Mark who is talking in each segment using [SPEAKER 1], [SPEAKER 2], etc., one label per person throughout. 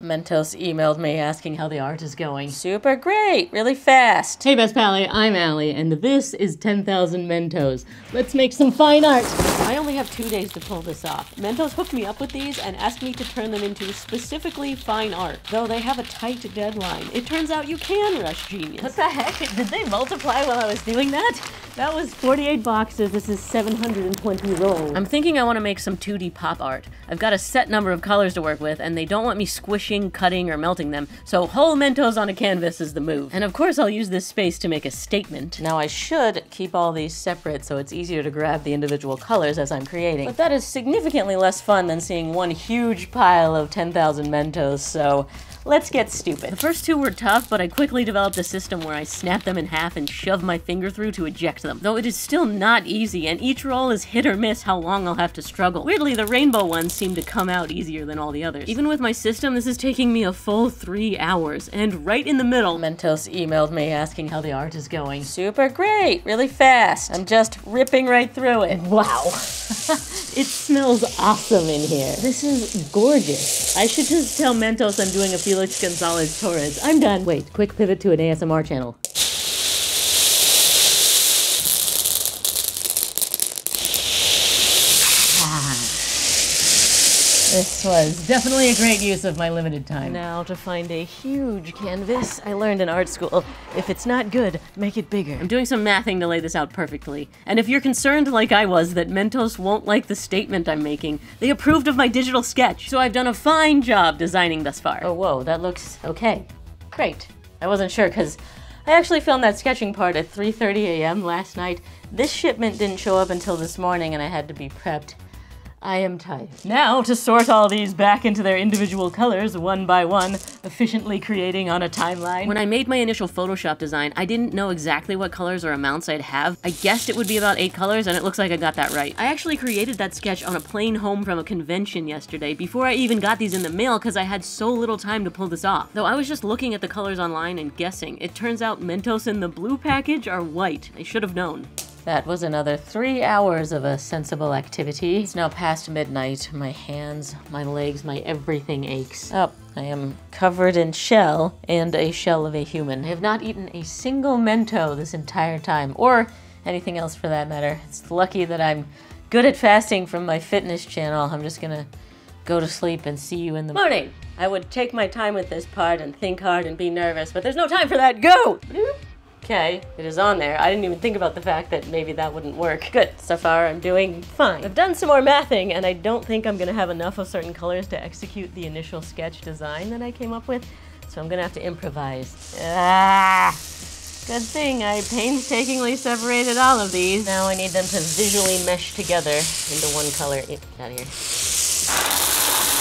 [SPEAKER 1] Mentos emailed me asking how the art is going. Super great, really fast.
[SPEAKER 2] Hey Best Pally, I'm Allie, and this is 10,000 Mentos. Let's make some fine art.
[SPEAKER 1] I only have 2 days to pull this off. Mentos hooked me up with these and asked me to turn them into specifically fine art. Though they have a tight deadline, it turns out you can rush genius.
[SPEAKER 2] What the heck? Did they multiply while I was doing that? That was 48 boxes, this is 720 rolls.
[SPEAKER 1] I'm thinking I want to make some 2D pop art. I've got a set number of colors to work with, and they don't want me squishing, cutting, or melting them, so whole Mentos on a canvas is the move. And of course I'll use this space to make a statement. Now I should keep all these separate so it's easier to grab the individual colors as I'm creating. But that is significantly less fun than seeing one huge pile of 10,000 Mentos, so let's get stupid. The first two were tough, but I quickly developed a system where I snap them in half and shove my finger through to eject them. Though it is still not easy, and each roll is hit or miss how long I'll have to struggle. Weirdly, the rainbow ones seem to come out easier than all the others. Even with my system, this is taking me a full 3 hours, and right in the middle, Mentos emailed me asking how the art is going. Super great, really fast. I'm just ripping right through it.
[SPEAKER 2] Wow. It smells awesome in here. This is gorgeous. I should just tell Mentos I'm doing a Felix Gonzalez Torres. I'm done. Wait, quick pivot to an ASMR channel. This was definitely a great use of my limited time.
[SPEAKER 1] Now to find a huge canvas. I learned in art school, if it's not good, make it bigger. I'm doing some mathing to lay this out perfectly. And if you're concerned like I was that Mentos won't like the statement I'm making, they approved of my digital sketch. So I've done a fine job designing thus far. Oh whoa, that looks okay. Great. I wasn't sure because I actually filmed that sketching part at 3:30 a.m. last night. This shipment didn't show up until this morning and I had to be prepped. I am tired. Now to sort all these back into their individual colors one by one, efficiently creating on a timeline. When I made my initial Photoshop design, I didn't know exactly what colors or amounts I'd have. I guessed it would be about 8 colors, and it looks like I got that right. I actually created that sketch on a plane home from a convention yesterday before I even got these in the mail because I had so little time to pull this off. Though I was just looking at the colors online and guessing. It turns out Mentos in the blue package are white. I should have known. That was another 3 hours of a sensible activity. It's now past midnight. My hands, my legs, my everything aches. Oh, I am covered in shell and a shell of a human. I have not eaten a single Mento this entire time, or anything else for that matter. It's lucky that I'm good at fasting from my fitness channel. I'm just gonna go to sleep and see you in the morning. I would take my time with this part and think hard and be nervous, but there's no time for that. Go! Okay, it is on there. I didn't even think about the fact that maybe that wouldn't work. Good, so far I'm doing fine. I've done some more mathing and I don't think I'm gonna have enough of certain colors to execute the initial sketch design that I came up with, so I'm gonna have to improvise. Good thing I painstakingly separated all of these. Now I need them to visually mesh together into one color. Get out of here.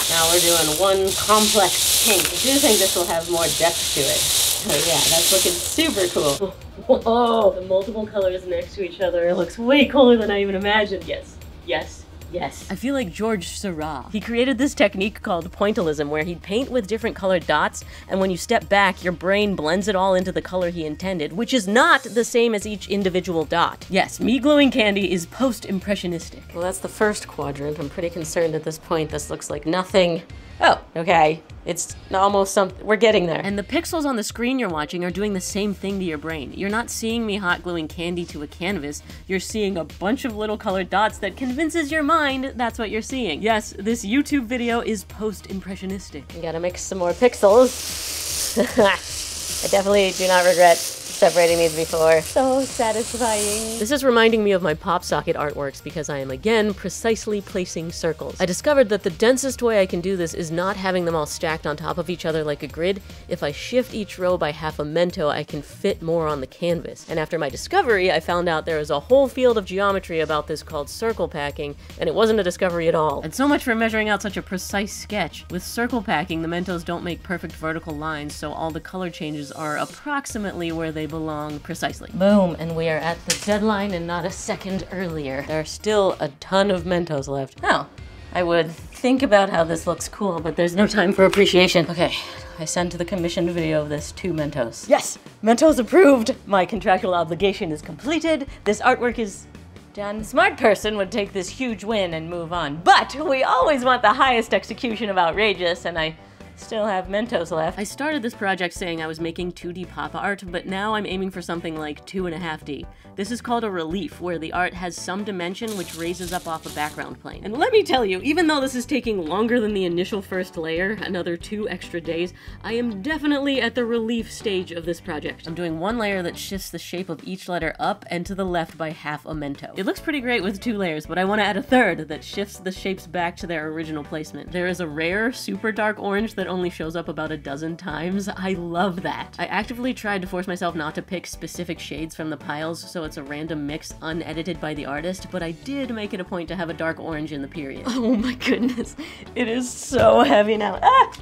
[SPEAKER 1] Now we're doing one complex pink. I do think this will have more depth to it. Oh yeah, that's looking super cool. Whoa, the multiple colors next to each other. It looks way cooler than I even imagined. Yes, yes, yes. I feel like George Seurat. He created this technique called pointillism where he'd paint with different colored dots, and when you step back, your brain blends it all into the color he intended, which is not the same as each individual dot. Yes, me gluing candy is post-impressionistic. Well, that's the first quadrant. I'm pretty concerned at this point. This looks like nothing. Oh, okay. It's almost something. We're getting there. And the pixels on the screen you're watching are doing the same thing to your brain. You're not seeing me hot gluing candy to a canvas. You're seeing a bunch of little colored dots that convinces your mind that's what you're seeing. Yes, this YouTube video is post-impressionistic. You gotta mix some more pixels. I definitely do not regret separating these before. So satisfying. This is reminding me of my pop socket artworks because I am again precisely placing circles. I discovered that the densest way I can do this is not having them all stacked on top of each other like a grid. If I shift each row by half a Mento, I can fit more on the canvas. And after my discovery, I found out there is a whole field of geometry about this called circle packing, and it wasn't a discovery at all. And so much for measuring out such a precise sketch. With circle packing, the Mentos don't make perfect vertical lines, so all the color changes are approximately where they belong precisely. Boom, and we are at the deadline and not a second earlier. There are still a ton of Mentos left. Oh, I would think about how this looks cool, but there's no time for appreciation. Okay, I sent the commissioned video of this to Mentos. Yes, Mentos approved. My contractual obligation is completed. This artwork is done. A smart person would take this huge win and move on, but we always want the highest execution of outrageous, and I still have Mentos left. I started this project saying I was making 2D pop art, but now I'm aiming for something like 2.5D. This is called a relief, where the art has some dimension which raises up off a background plane. And let me tell you, even though this is taking longer than the initial first layer, another 2 extra days, I am definitely at the relief stage of this project. I'm doing one layer that shifts the shape of each letter up and to the left by half a Mento. It looks pretty great with 2 layers, but I want to add a third that shifts the shapes back to their original placement. There is a rare, super dark orange that only shows up about a dozen times. I love that. I actively tried to force myself not to pick specific shades from the piles, so it's a random mix unedited by the artist, but I did make it a point to have a dark orange in the period. Oh my goodness, it is so heavy now. Ah!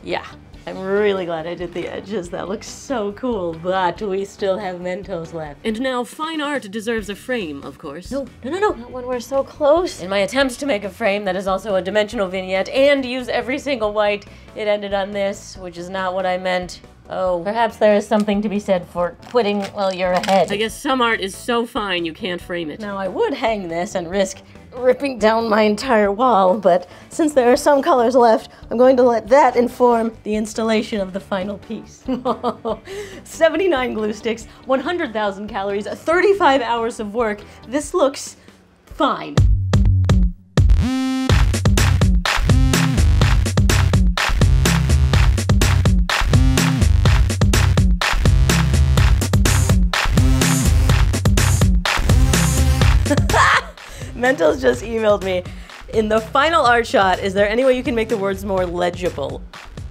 [SPEAKER 1] Yeah. I'm really glad I did the edges. That looks so cool, but we still have Mentos left. And now fine art deserves a frame, of course. No, not when we're so close. In my attempts to make a frame that is also a dimensional vignette and use every single white, it ended on this, which is not what I meant. Oh, perhaps there is something to be said for quitting while you're ahead. I guess some art is so fine you can't frame it. Now I would hang this and risk ripping down my entire wall, but since there are some colors left, I'm going to let that inform the installation of the final piece. 79 glue sticks, 100,000 calories, 35 hours of work. This looks fine. Mentos just emailed me. In the final art shot, is there any way you can make the words more legible?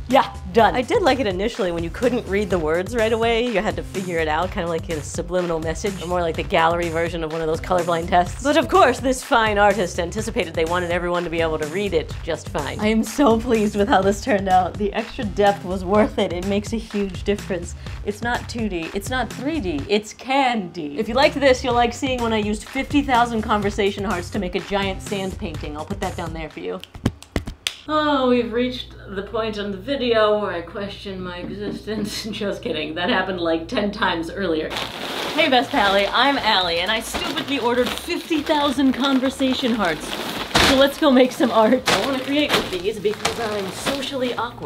[SPEAKER 1] Yeah, done. I did like it initially when you couldn't read the words right away. You had to figure it out, kind of like a subliminal message, or more like the gallery version of one of those colorblind tests. But of course, this fine artist anticipated they wanted everyone to be able to read it just fine. I am so pleased with how this turned out. The extra depth was worth it. It makes a huge difference. It's not 2D, it's not 3D, it's candy. If you liked this, you'll like seeing when I used 50,000 conversation hearts to make a giant sand painting. I'll put that down there for you. Oh, we've reached the point on the video where I question my existence. Just kidding, that happened like 10 times earlier. Hey Best Pally, I'm Allie, and I stupidly ordered 50,000 conversation hearts. So let's go make some art. I want to create with these because I'm socially awkward.